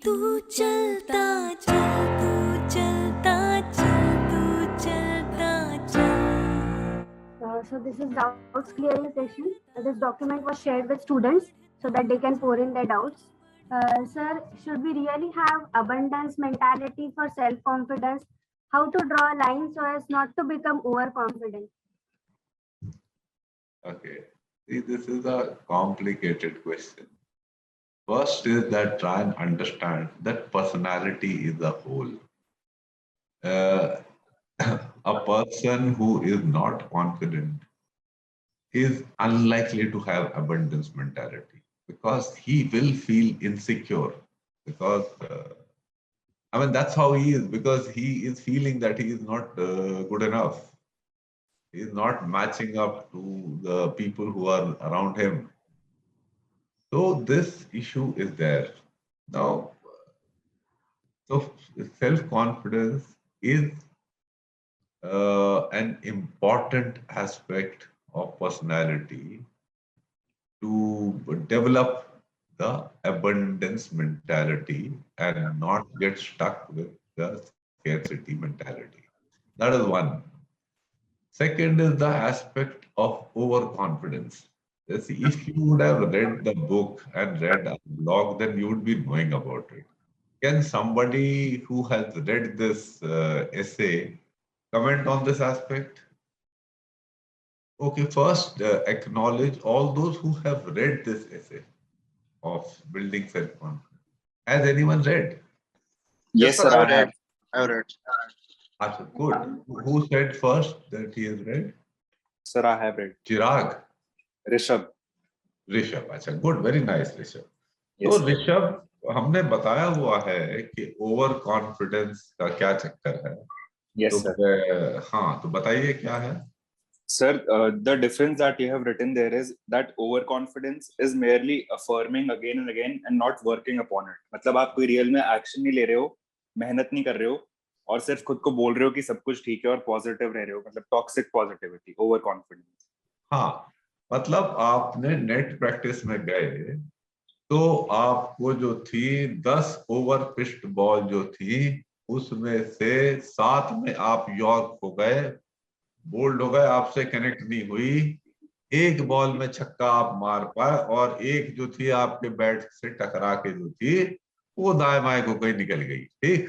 तू चलता चल, तू चलता चल, तू चलता चल. So this is doubts clearing session. This document was shared with students so that they can pour in their doubts. Sir, should we really have abundance mentality for self-confidence? How to draw a line so as not to become overconfident? Okay. See, this is a complicated question. First is that try and understand that personality is a whole. Uh, a person who is not confident is unlikely to have abundance mentality because he will feel insecure because I mean that's how he is, because he is feeling that he is not good enough. He is not matching up to the people who are around him. So this issue is there. Now, so self-confidence is an important aspect of personality to develop the abundance mentality and not get stuck with the scarcity mentality. That is one. Second is the aspect of overconfidence. See, if you would have read the book and read a blog, then you would be knowing about it. Can somebody who has read this essay comment on this aspect? Okay, first acknowledge all those who have read this essay of building self-confidence. Has anyone read? Yes, sir, I have. I have read. Achha, good. Who said first that he has read? Sir, I have read. Chirag. Rishabh. Rishabh. अच्छा, good, very nice Rishabh. Yes, तो sir. Rishabh, हमने बताया हुआ है कि over confidence का क्या चक्कर है. Yes, तो sir. हाँ, तो बताइए क्या है. Sir, the difference that you have written there is that overconfidence is merely affirming again and again and not working upon it. मतलब आप कोई रियल में एक्शन नहीं ले रहे हो, मेहनत नहीं कर रहे हो और सिर्फ खुद को बोल रहे हो कि सब कुछ ठीक है और पॉजिटिव रह रहे हो, मतलब टॉक्सिक पॉजिटिविटी, ओवर कॉन्फिडेंस. हाँ, मतलब आपने नेट प्रैक्टिस में गए तो आपको जो थी 10 ओवर पिच्ड बॉल जो थी उसमें से 7 में आप यॉर्क हो गए, बोल्ड हो गए, आपसे कनेक्ट नहीं हुई. एक बॉल में छक्का आप मार पाए और एक जो थी आपके बैट से टकरा के जो थी वो दाएं बाएं को कहीं निकल गई. ठीक,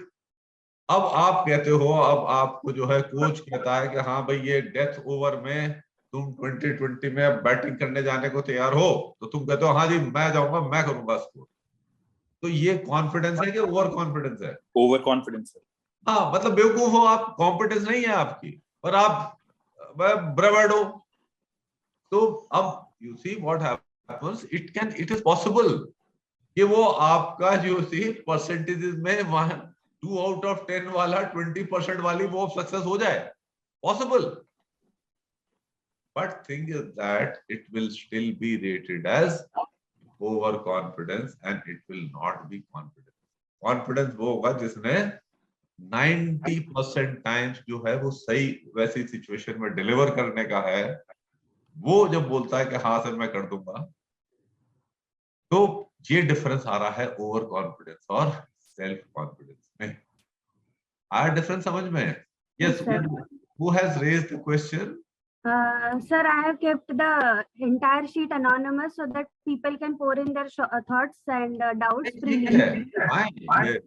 अब आप कहते हो, अब आपको जो है कोच कहता है कि हाँ भाई ये डेथ ओवर में तुम 2020 में बैटिंग करने जाने को तैयार हो, तो तुम कहते हो हाँ जी मैं जाऊंगा, मैं करूंगा स्कोर. तो ये कॉन्फिडेंस है कि ओवर कॉन्फिडेंस है? Over confidence. हाँ, मतलब बेवकूफ हो आप, कॉन्फिडेंस नहीं है आपकी और आप ब्रेवर्ड हो. तो अब you see what happens, it is possible कि वो आपका जो सी परसेंटेजेस में 2 आउट ऑफ 10 वाला 20% वाली वो सक्सेस हो जाए. Possible. But thing is that it will still be rated as overconfidence and it will not be confidence. Confidence वो होगा जिसने 90% टाइम्स जो है वो सही वैसी सिचुएशन में डिलीवर करने का है. वो जब बोलता है कि हाँ सर मैं कर दूंगा, तो ये डिफरेंस आ रहा है ओवर कॉन्फिडेंस और सेल्फ कॉन्फिडेंस में. आया डिफरेंस समझ में? Yes, who has raised the question? Sir, I have kept the entire sheet anonymous so that people can pour in their thoughts and doubts freely. Fine.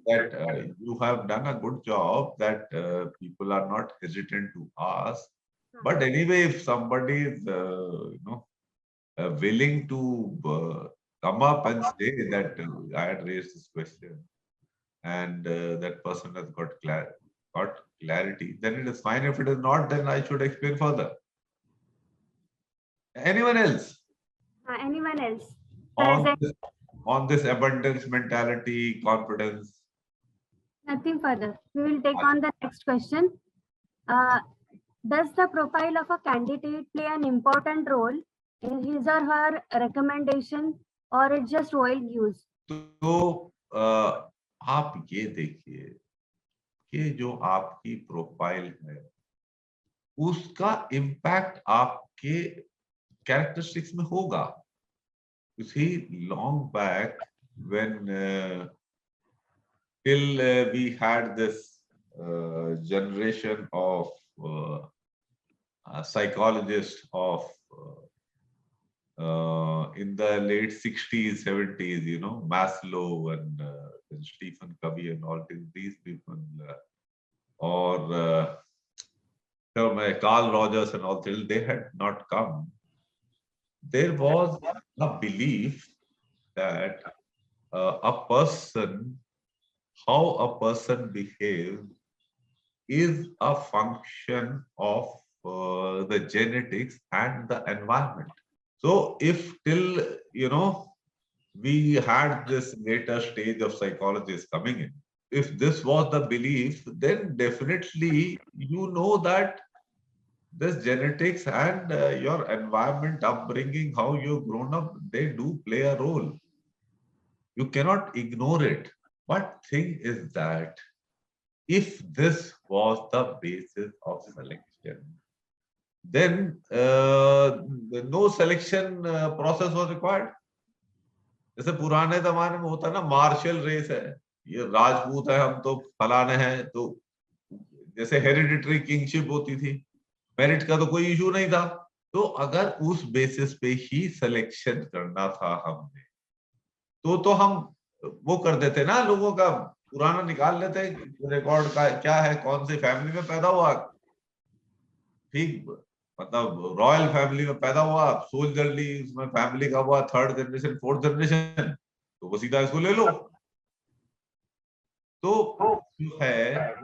That you have done a good job that people are not hesitant to ask. But anyway, if somebody is willing to come up and say that I had raised this question and that person has got clarity, then it is fine. If it is not, then I should explain further. Anyone else? Anyone else? On this abundance mentality, confidence? Nothing further. We will take on the next question. Does the profile of a candidate play an important role in his or her recommendation or it's just wild views? तो आप ये देखिए कि जो आपकी profile है उसका impact आपके कैरेक्टरिस्टिक्स में होगा. You see, long back when till we had this generation of psychologists of in the late 60s, 70s, Maslow and Stephen Covey and all these people, or Carl Rogers and all, till they had not come, there was a belief that how a person behaves is a function of the genetics and the environment. So if till, we had this later stage of psychologists coming in, if this was the belief, then definitely that this genetics and your environment, upbringing, how you've grown up, they do play a role. You cannot ignore it. But thing is that if this was the basis of selection, then no selection process was required. जैसे पुराने जमाने में होता ना, martial race है, ये राजपूत है, हम तो फलाने हैं, तो जैसे हेरिडिटरी किंगशिप होती थी, मेरिट का तो कोई इशू नहीं था। तो अगर उस बेसिस पे ही सिलेक्शन करना था हमने, तो हम वो कर देते ना, लोगों का पुराना निकाल लेते रिकॉर्ड का, क्या है, कौन सी फैमिली में पैदा हुआ, ठीक, मतलब रॉयल फैमिली में पैदा हुआ, सोल्जर ली उसमें फैमिली का हुआ, 3rd जनरेशन 4th जनरेशन, तो वो सीधा इसको ले लो। तो जो है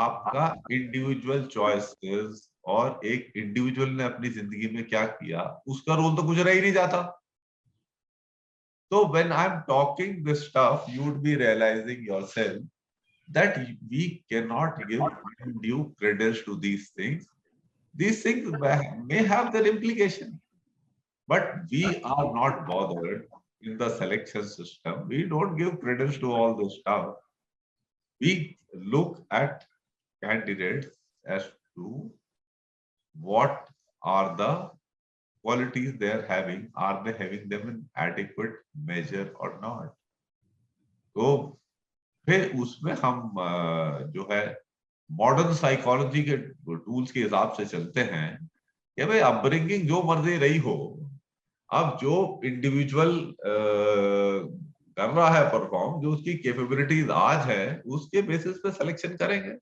आपका इंडिविजुअल चॉइसेस और एक इंडिविजुअल ने अपनी जिंदगी में क्या किया, उसका रोल तो कुछ रह ही नहीं जाता। So when I'm talking this stuff, you would be realizing yourself that we cannot give undue credence to these things. These things may have their implication, but we are not bothered in the selection system. We don't give credence to all this stuff. We look at candidates as to what are the qualities they are having, are they having them in adequate measure or not. तो फिर उसमें हम जो है modern psychology के tools के हिसाब से चलते हैं कि भाई अपब्रिंगिंग जो मर्जी रही हो, अब जो इंडिविजुअल कर रहा है परफॉर्म, जो उसकी कैपेबिलिटीज आज है, उसके बेसिस पे सिलेक्शन करेंगे।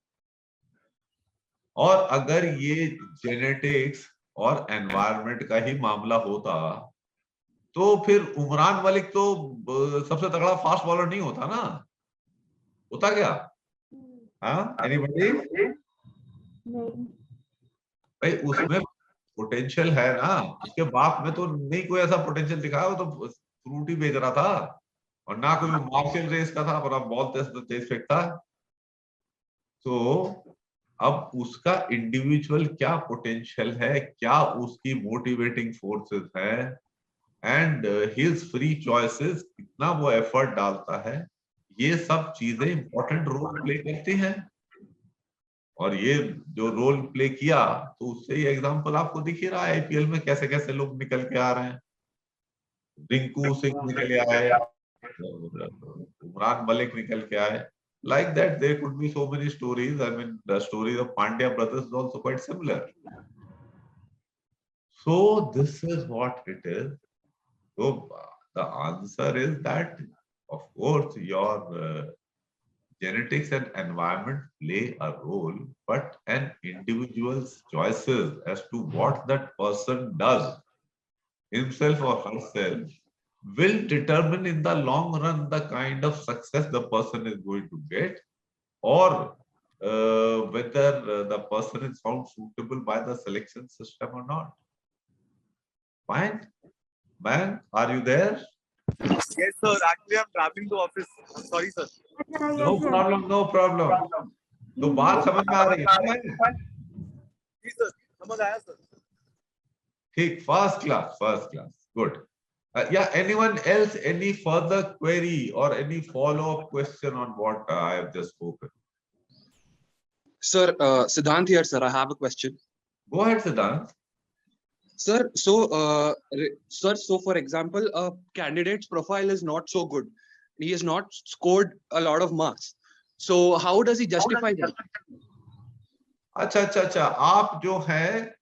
और अगर ये जेनेटिक्स और एनवायरनमेंट का ही मामला होता, तो फिर उमरान मलिक तो सबसे तगड़ा फास्ट बॉलर नहीं होता ना, होता क्या? हाँ, एनीबॉडी? भाई उसमें पोटेंशियल है ना, उसके बाप में तो नहीं कोई ऐसा पोटेंशियल दिखाया, वो तो फ्रूट ही बेच रहा था, और ना कोई मार्शल रेस का था, पर अब बहुत तेज फेंकता। तो अब उसका इंडिविजुअल क्या पोटेंशियल है, क्या उसकी मोटिवेटिंग फोर्सेस है, एंड हिज फ्री चॉइसेस, कितना वो एफर्ट डालता है, ये सब चीजें इंपॉर्टेंट रोल प्ले करती हैं। और ये जो रोल प्ले किया, तो उससे ये एग्जांपल आपको दिख ही रहा है आईपीएल में, कैसे कैसे लोग निकल के आ रहे हैं। रिंकू सिंह निकल आए, उमरान मलिक निकल के आए। Like that, there could be so many stories. I mean, the story of Pandya brothers is also quite similar. So this is what it is. So the answer is that, of course, your genetics and environment play a role, but an individual's choices as to what that person does, himself or herself, will determine in the long run the kind of success the person is going to get, or whether the person is found suitable by the selection system or not. Fine? Man, are you there? Yes, sir. Actually, I'm traveling to office. Sorry, sir. No problem, no problem. तो बात समझ में आ रही है? जी sir, समझ आया sir. ठीक, first class, good. Yeah, anyone else, any further query or any follow-up question on what I have just spoken? Sir, Siddhant here, sir. I have a question. Go ahead, Siddhant. Sir, so for example, a candidate's profile is not so good. He has not scored a lot of marks. So how does he justify that? अच्छा, आप जो है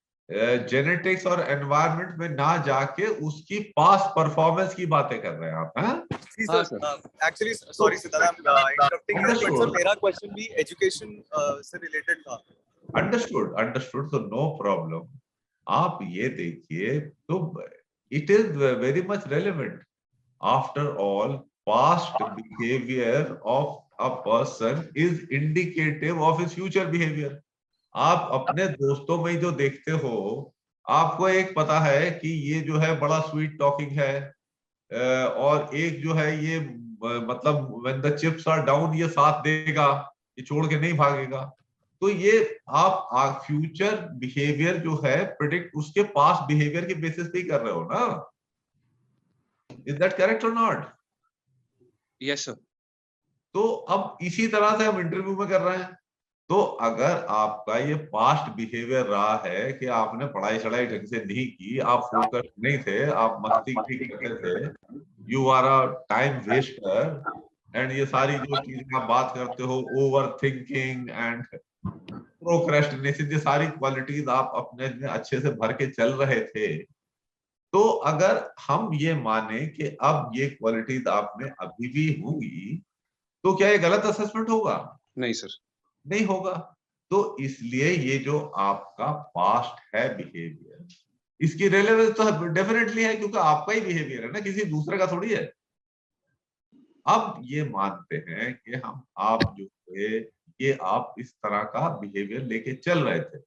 genetics और environment में ना जाके उसकी past performance की बातें कर रहे हैं आप, हैं? जी हाँ, sir, sir. Actually sorry Siddharth, I am interrupting here, but sir Understood. मेरा क्वेश्चन भी एजुकेशन से रिलेटेड था. अंडरस्टूड, तो नो प्रॉब्लम. आप ये देखिए, तो it is very much relevant. After all, past behaviour of a person is indicative of his future behaviour. आप अपने दोस्तों में जो देखते हो, आपको एक पता है कि ये जो है बड़ा स्वीट टॉकिंग है, और एक जो है ये मतलब when the chips are down ये साथ देगा, ये छोड़ के नहीं भागेगा. तो ये आप फ्यूचर बिहेवियर जो है प्रिडिक्ट उसके पास्ट बिहेवियर के बेसिस पे ही कर रहे हो ना. इज दैट करेक्ट और नॉट? Yes, sir. तो अब इसी तरह से हम इंटरव्यू में कर रहे हैं. तो अगर आपका ये पास्ट बिहेवियर रहा है कि आपने पढ़ाई चढ़ाई ढंग से नहीं की, आप फोकस नहीं थे, आप मस्ती नहीं करते थे, you are a time waster, and ये सारी जो चीजें आप बात करते हो, ओवर थिंकिंग एंड प्रोक्रेस्टिनेशन, ये सारी क्वालिटीज आप अपने में अच्छे से भर के चल रहे थे. तो अगर हम ये माने कि अब ये क्वालिटीज आप में अभी भी होंगी, तो क्या ये गलत असेसमेंट होगा? नहीं sir. नहीं होगा. तो इसलिए ये जो आपका पास्ट है बिहेवियर, इसकी रेलेवेंस तो डेफिनेटली है, क्योंकि आपका ही बिहेवियर है ना, किसी दूसरे का थोड़ी है. अब ये मानते हैं कि हम आप जो थे, ये आप इस तरह का बिहेवियर लेके चल रहे थे,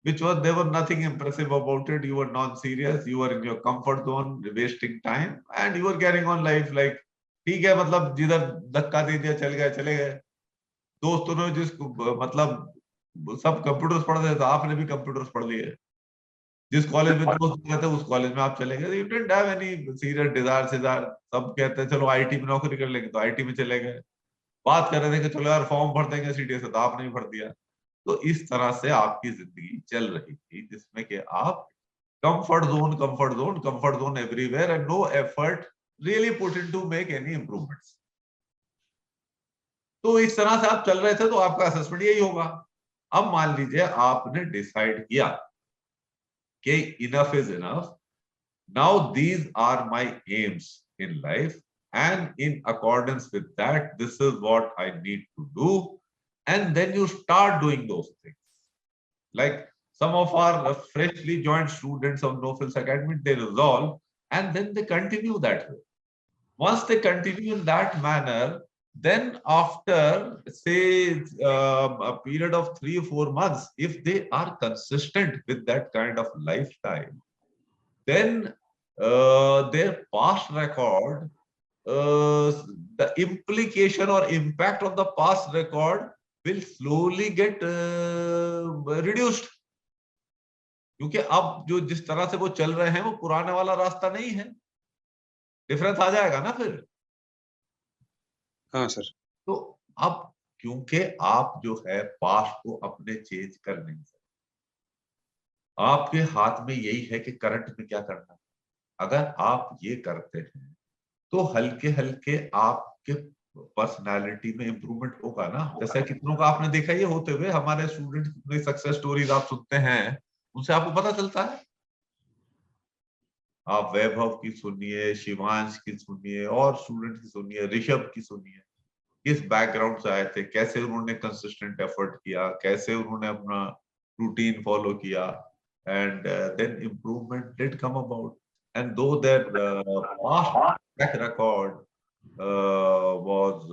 which was there was nothing impressive about it. You were non-serious, you were in your comfort zone, wasting time, and you were carrying on life like ठीक है, मतलब जिधर धक्का दे दिया चल गए चले गए. दोस्तों ने जिसको मतलब सब कंप्यूटर्स पढ़ रहे थे, आपने भी कंप्यूटर्स पढ़ लिए. जिस कॉलेज में दोस्त गए थे उस कॉलेज में आप चले गए. You didn't have any serious desire. सब कहते हैं चलो आईटी में नौकरी कर लेंगे, तो आईटी में चले गए. बात कर रहे थे कि चलो यार फॉर्म भर देंगे सीटीए से, तो आपने भी भर दिया. तो इस तरह से आपकी जिंदगी चल रही थी, जिसमें कि आप comfort zone everywhere, and no effort really put in to make any improvements. तो इस तरह से आप चल रहे थे, तो आपका असेसमेंट यही होगा. अब मान लीजिए आपने डिसाइड किया कि enough is enough, now these are my aims in life, and in accordance with that, this is what I need to do. And then you start doing those things. Like some of our freshly joined students of No Frills Academy, they resolve and then they continue that way. Once they continue in that manner, then after say a period of 3 or 4 months, if they are consistent with that kind of lifestyle, then their past record, the implication or impact of the past record will slowly get reduced. क्योंकि अब जो जिस तरह से वो चल रहे हैं वो पुराने वाला रास्ता नहीं है. डिफरेंस आ जाएगा ना फिर. हाँ सर. तो अब क्योंकि आप जो है पास्ट को अपने चेंज कर नहीं सकते, आपके हाथ में यही है कि करंट में क्या करना है. अगर आप ये करते हैं तो हल्के हल्के आपके पर्सनालिटी में इंप्रूवमेंट होगा ना. जैसे कितनों का आपने देखा ये होते हुए, हमारे स्टूडेंट कितने सक्सेस स्टोरीज आप सुनते हैं, उनसे आपको पता चलता है. आप वैभव की सुनिए, शिवांश की सुनिए, और स्टूडेंट की सुनिए, ऋषभ की सुनिए, किस बैकग्राउंड से आए थे, कैसे उन्होंने कंसिस्टेंट एफर्ट किया, कैसे उन्होंने अपना रूटीन फॉलो किया, and then improvement did come about. And though their past track record was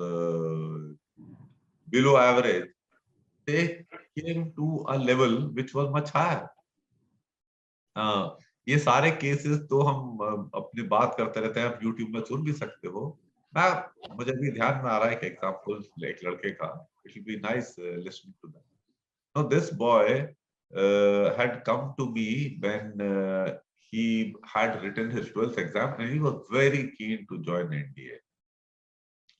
below average, they came to a level which was much higher. ये सारे केसेस तो हम अपनी बात करते रहते हैं, आप YouTube में सुन भी सकते हो. मुझे भी ध्यान में आ रहा है एक एग्जांपल एक लड़के का. It will be nice listening to that. Now this boy had come to me when he had written his 12th exam and he was very keen to join NDA.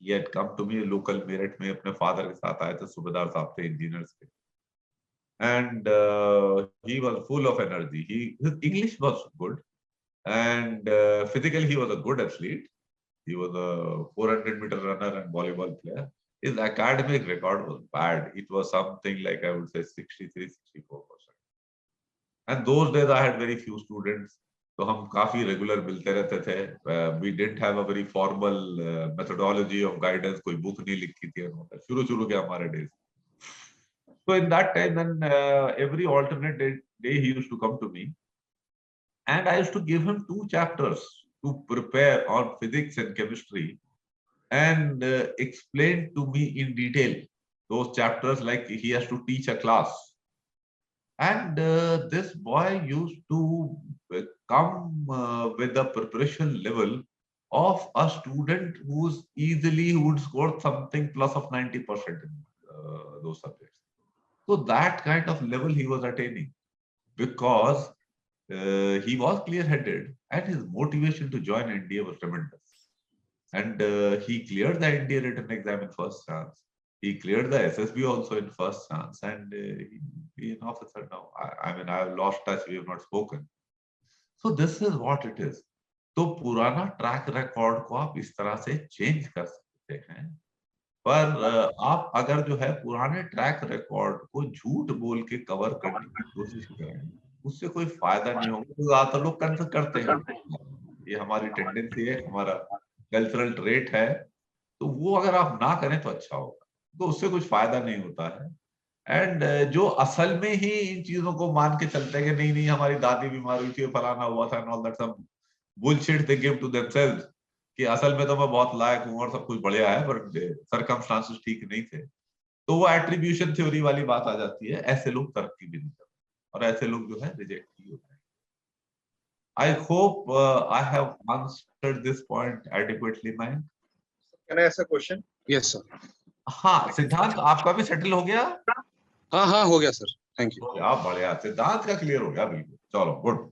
He had come to me local Meerut में, अपने father के साथ आए थे, सूबेदार साहब थे engineers के. And he was full of energy. His English was good, and physically he was a good athlete. He was a 400-meter runner and volleyball player. His academic record was bad. It was something like, I would say, 63-64%. And those days I had very few students. तो हम काफी regular मिलते रहते थे. We didn't have a very formal methodology of guidance. कोई book नहीं लिखी थी. शुरू के हमारे days. So in that time, then every alternate day he used to come to me, and I used to give him 2 chapters to prepare on physics and chemistry, and explain to me in detail those chapters like he has to teach a class. And this boy used to come with the preparation level of a student who would score something plus of 90% in those subjects. So that kind of level he was attaining because he was clear-headed and his motivation to join NDA was tremendous. And he cleared the NDA written exam in first chance. He cleared the SSB also in first chance, and he an officer now. I mean, I have lost touch. We have not spoken. So this is what it is. तो पुराना track record को आप इस तरह से change कर सकते हैं, पर आप अगर जो है पुराने ट्रैक रिकॉर्ड को झूठ बोल के कवर करने की कोशिश करें, उससे कोई फायदा नहीं होगा. तो ज्यादातर लोग कंसर्न करते हैं, ये हमारी टेंडेंसी है, हमारा कल्चरल ट्रेट है. तो वो अगर आप ना करें तो अच्छा होगा. तो उससे कुछ फायदा नहीं होता है. एंड जो असल में ही इन चीजों को मान के चलते हैं कि नहीं नहीं हमारी दादी बीमार हुई थी, फलाना हुआ था, and all that some bullshit they give to themselves कि असल में तो मैं बहुत लायक हूं और सब कुछ बढ़िया है, पर सर्कमस्टांसेस ठीक नहीं थे. तो वो एट्रीब्यूशन थ्योरी वाली बात आ जाती है. ऐसे लोग तरक्की भी नहीं करते और ऐसे लोग जो है रिजेक्ट ही होते हैं. I hope I have answered this point adequately, man. Can I ask a question? Yes, sir. हाँ सिद्धांत, आपका भी सेटल हो गया? हाँ हो गया सर. Thank you. आप बढ़िया, सिद्धांत का क्लियर हो गया बिल्कुल. चलो good.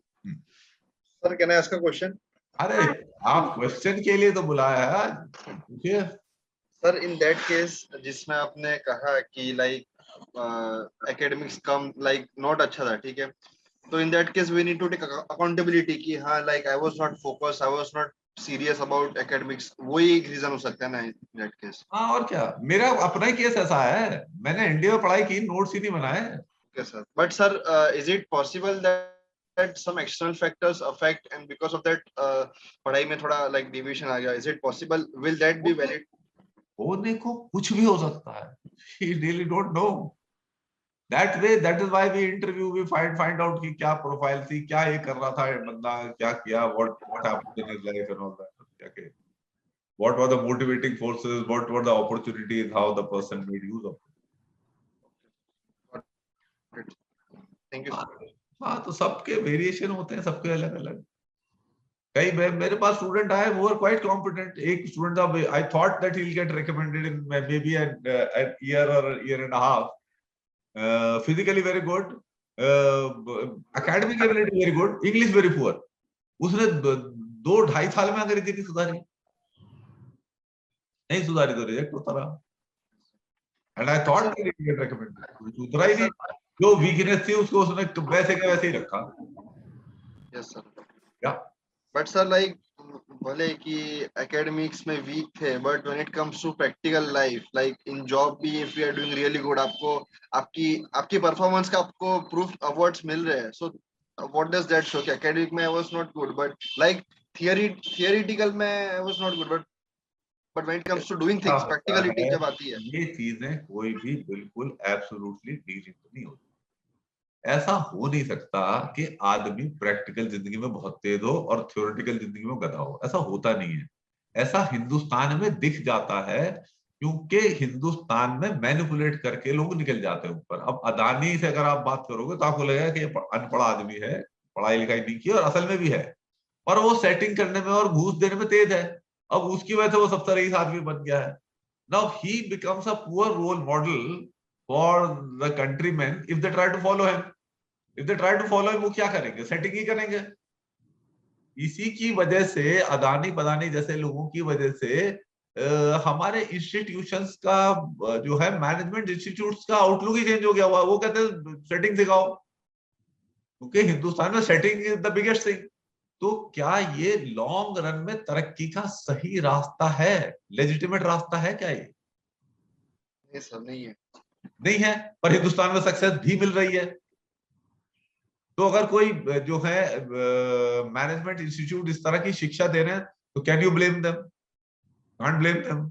Sir, can I ask a question? अरे आप क्वेश्चन के लिए तो बुलाया है, पूछिए. Sir, in that case, जिसमें आपने कहा कि like academics come like not अच्छा था, ठीक है. So in that case, we need to take accountability कि हाँ like I was not focused, I was not serious about academics. वही एक reason हो सकता है ना in that case. हाँ और क्या, मेरा अपना ही केस ऐसा है. मैंने इंडिया में पढ़ाई की, नोट्स ही नहीं बनाए. Okay, sir. But sir, is it possible that some external factors affect and because of that पढ़ाई में थोड़ा like deviation आ गया? Is it possible? Will that be valid? होने को कुछ भी हो सकता है. We really don't know. That way, that is why we interview, we find out कि क्या प्रोफाइल थी, क्या ये कर रहा था ये बंदा, क्या किया, what happened in his life and all that. Okay. What were the motivating forces, what were the opportunities, how the person made use of it. Thank you, sir. हाँ तो सबके वेरिएशन होते हैं, सबके अलग अलग. कई मेरे पास स्टूडेंट आए, वो आर क्वाइट कॉम्पिटेंट. एक स्टूडेंट था, I thought that he will get recommended in may be an year or year and half. Physically very good, academic ability very good, English very poor. उसने 2-2.5 साल में अंग्रेजी नहीं सुधारी तो रिजेक्ट होता रहा. And I thought that he will get recommended. सुधरा ही नहीं. जो वीकनेस थी उसको उसने वैसे के वैसे ही रखा. Yes, sir. Yeah. But sir, like भले कि academics में weak थे, but when it comes to practical life, like in job भी if we are doing really good, आपको आपकी performance का आपको proof awards मिल रहे हैं. So what does that show? कि academic में I was not good, but like theoretical में I was not good, but when it comes to doing things, practicality जब आती है, ये चीजें कोई भी बिल्कुल एब्सोल्युटली डिलीट नहीं होती. ऐसा हो नहीं सकता कि आदमी प्रैक्टिकल जिंदगी में बहुत तेज हो और थ्योरेटिकल जिंदगी में गधा हो. ऐसा होता नहीं है. ऐसा हिंदुस्तान में दिख जाता है क्योंकि हिंदुस्तान में मैनिपुलेट करके लोग निकल जाते हैं ऊपर. अब अदानी से अगर आप बात करोगे तो आपको लगेगा कि ये अनपढ़ आदमी है, पढ़ाई लिखाई नहीं की, और असल में भी है, और वो सेटिंग करने में और घूस देने में तेज है. अब उसकी वजह से वो सबसे रईस आदमी बन गया है. Now he becomes a poor role model for the countrymen if they try to follow him. If they try to follow him, वो क्या करेंगे? सेटिंग ही करेंगे. इसी की वजह से अदानी पदानी जैसे लोगों की वजह से हमारे इंस्टीट्यूशंस का जो है मैनेजमेंट इंस्टीट्यूट्स का आउटलुक ही चेंज हो गया हुआ. वो कहते हैं सेटिंग सिखाओ, क्योंकि हिंदुस्तान में setting is the biggest thing. तो क्या ये लॉन्ग रन में तरक्की का सही रास्ता है? लेजिटिमेट रास्ता है क्या ये? नहीं सर, नहीं है। नहीं है, पर हिंदुस्तान में सक्सेस भी मिल रही है। तो अगर कोई जो है मैनेजमेंट इंस्टीट्यूट इस तरह की शिक्षा दे रहे हैं, तो can you blame them? Can't blame them.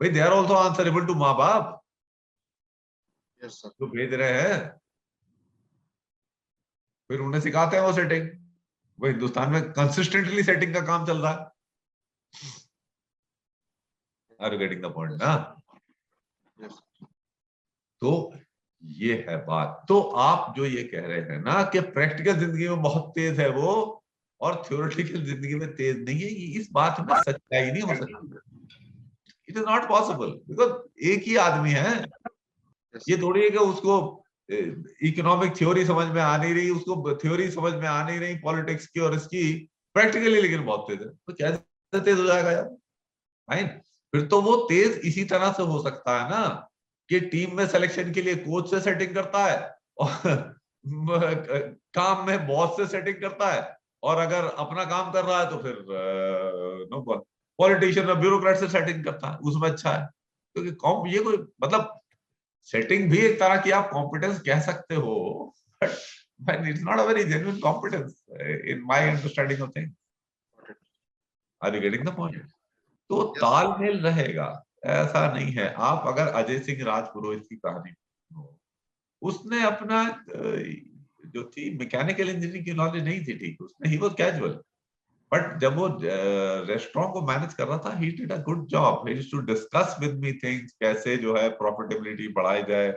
भाई they are also answerable to माँ बाप यस सर। जो भेज रहे हैं, फिर उन्हें सिखाते हैं वो सेटिंग। वो हिंदुस्तान में कंसिस्टेंटली सेटिंग का काम चल रहा है। Are you getting the point ना? यस। तो ये है बात। तो आप जो ये कह रहे हैं ना कि प्रैक्टिकल जिंदगी में बहुत तेज है वो, और थ्योरेटिकल जिंदगी में तेज नहीं है, इस बात में सच्चाई नहीं हो सकती। It is not possible, because एक ही आदमी है। ये थोड़ी है कि उसको इकोनॉमिक थ्योरी समझ में आ नहीं रही, उसको थ्योरी समझ में आ नहीं रही पॉलिटिक्स की और इसकी, प्रैक्टिकली लेकिन बहुत तेज है, तो कैसे तेज हो जाएगा यार? फाइन। फिर तो वो तेज इसी तरह से हो सकता है ना कि टीम में सिलेक्शन के लिए कोच से सेटिंग करता है, और काम में बॉस से सेटिंग करता है, और अगर अपना काम कर रहा है तो फिर पॉलिटिशियन और ब्यूरोक्रेट से सेटिंग करता है, उसमें अच्छा है। क्योंकि ये कोई मतलब सेटिंग भी एक तरह की आप कॉम्पिटेंस कह सकते हो, but it's not a very genuine competence in my understanding of things. Are you getting the point? तो तालमेल रहेगा, ऐसा नहीं है। आप अगर अजय सिंह राजपुरोहित की कहानी सुनो, उसने अपना जो थी मैकेनिकल इंजीनियरिंग की नॉलेज नहीं थी, ठीक, उसने ही वाज कैजुअल, बट जब वो रेस्टोरेंट को मैनेज कर रहा था, he did a good job. He used to discuss with me things, कैसे जो है प्रॉफिटेबिलिटी बढ़ाई जाए,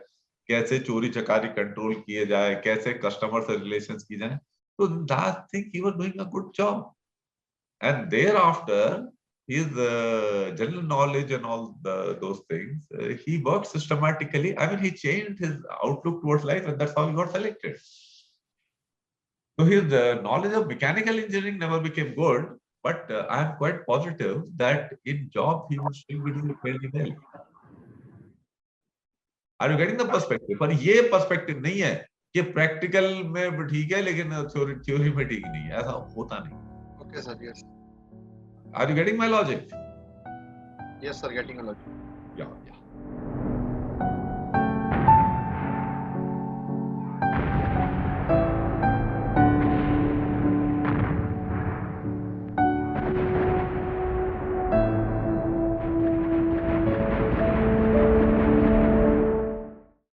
कैसे चोरी चकारी कंट्रोल किए जाए, कैसे कस्टमर से रिलेशंस की जाए। तो that thing he was doing a good job, and thereafter his general knowledge and all those things, he worked systematically. I mean, he changed his outlook towards life, and that's how he got selected. So his knowledge of mechanical engineering never became good, but I am quite positive that in job he would still be doing fairly well. Are you getting the perspective? पर ये perspective नहीं है कि practical में ठीक है लेकिन theory में ठीक नहीं है, ऐसा होता नहीं। Okay sir, yes. Are you getting my logic? Yes sir, getting a lot. Yeah, yeah.